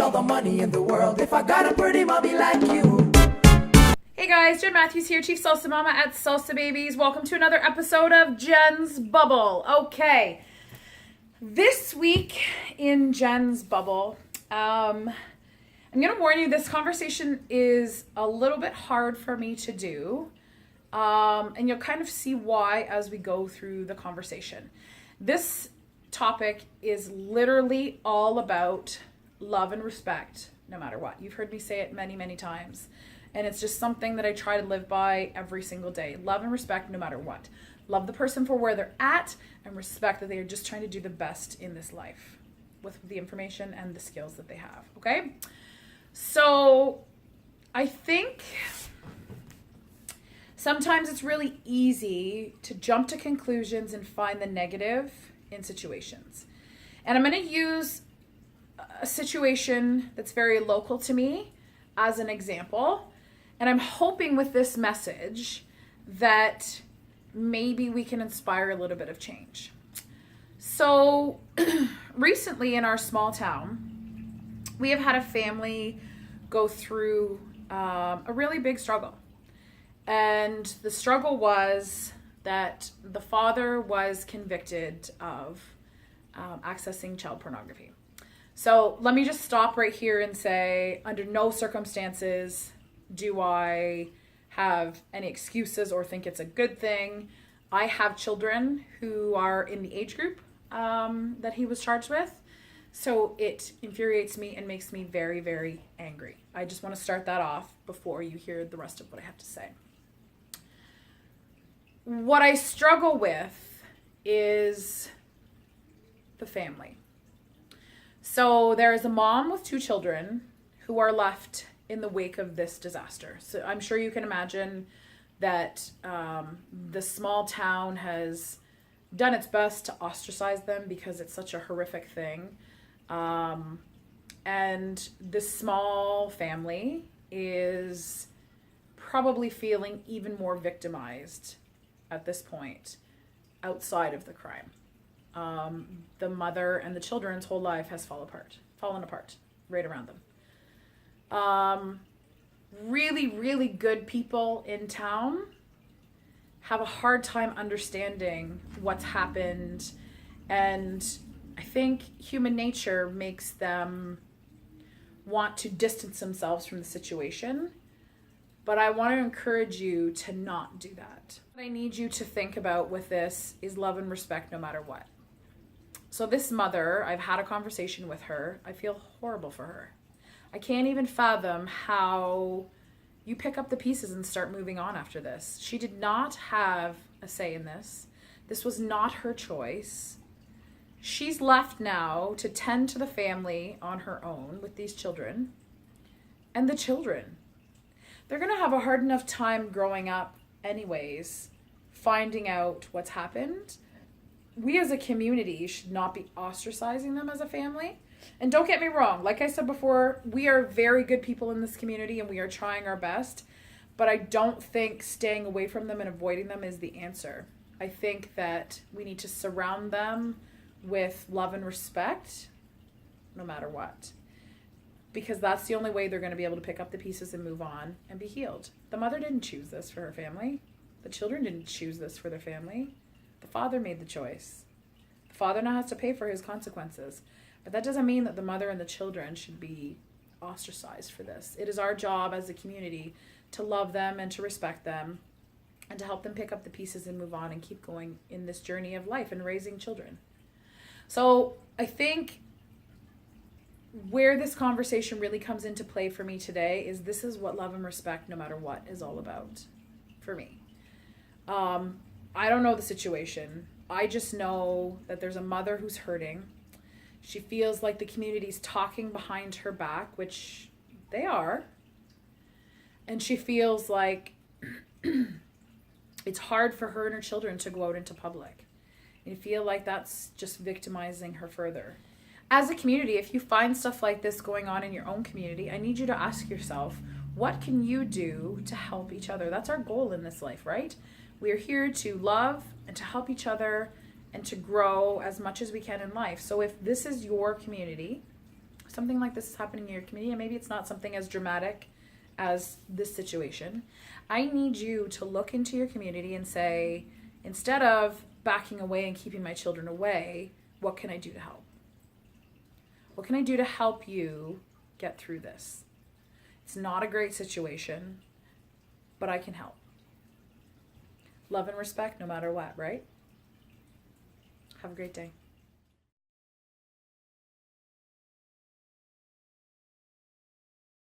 all the money in the world if I got a pretty mommy like you. Hey guys, Jen Matthews here, Chief Salsa Mama at Salsa Babies. Welcome to another episode of Jen's Bubble. Okay, this week in Jen's Bubble, I'm going to warn you, this conversation is a little bit hard for me to do. And you'll kind of see why as we go through the conversation. This topic is literally all about love and respect, no matter what. You've heard me say it many, many times. And it's just something that I try to live by every single day. Love and respect no matter what. Love the person for where they're at and respect that they are just trying to do the best in this life with the information and the skills that they have, okay? So I think sometimes it's really easy to jump to conclusions and find the negative in situations. And I'm going to use a situation that's very local to me as an example. And I'm hoping with this message that maybe we can inspire a little bit of change. So recently in our small town, we have had a family go through a really big struggle. And the struggle was that the father was convicted of accessing child pornography. So let me just stop right here and say, under no circumstances do I have any excuses or think it's a good thing. I have children who are in the age group that he was charged with. So it infuriates me and makes me very, very angry. I just want to start that off before you hear the rest of what I have to say. What I struggle with is the family. So there is a mom with two children who are left in the wake of this disaster. So I'm sure you can imagine that the small town has done its best to ostracize them because it's such a horrific thing. And this small family is probably feeling even more victimized at this point outside of the crime. The mother and the children's whole life has fallen apart right around them. Really, really good people in town have a hard time understanding what's happened, and I think human nature makes them want to distance themselves from the situation. But I want to encourage you to not do that. What I need you to think about with this is love and respect no matter what. So this mother, I've had a conversation with her. I feel horrible for her. I can't even fathom how you pick up the pieces and start moving on after this. She did not have a say in this. This was not her choice. She's left now to tend to the family on her own with these children. And the children, they're going to have a hard enough time growing up anyways, finding out what's happened. We as a community should not be ostracizing them as a family. And don't get me wrong, like I said before, we are very good people in this community and we are trying our best, but I don't think staying away from them and avoiding them is the answer. I think that we need to surround them with love and respect no matter what, because that's the only way they're going to be able to pick up the pieces and move on and be healed. The mother didn't choose this for her family. The children didn't choose this for their family. The father made the choice. The father now has to pay for his consequences. But that doesn't mean that the mother and the children should be ostracized for this. It is our job as a community to love them and to respect them and to help them pick up the pieces and move on and keep going in this journey of life and raising children. So I think where this conversation really comes into play for me today is this is what love and respect no matter what is all about for me. I don't know the situation. I just know that there's a mother who's hurting. She feels like the community's talking behind her back, which they are. And she feels like it's hard for her and her children to go out into public. And feel like that's just victimizing her further. As a community, if you find stuff like this going on in your own community, I need you to ask yourself, what can you do to help each other? That's our goal in this life, right? We are here to love and to help each other and to grow as much as we can in life. So if this is your community, something like this is happening in your community, and maybe it's not something as dramatic as this situation. I need you to look into your community and say, instead of backing away and keeping my children away, what can I do to help? What can I do to help you get through this? It's not a great situation, but I can help. Love and respect no matter what, right? Have a great day.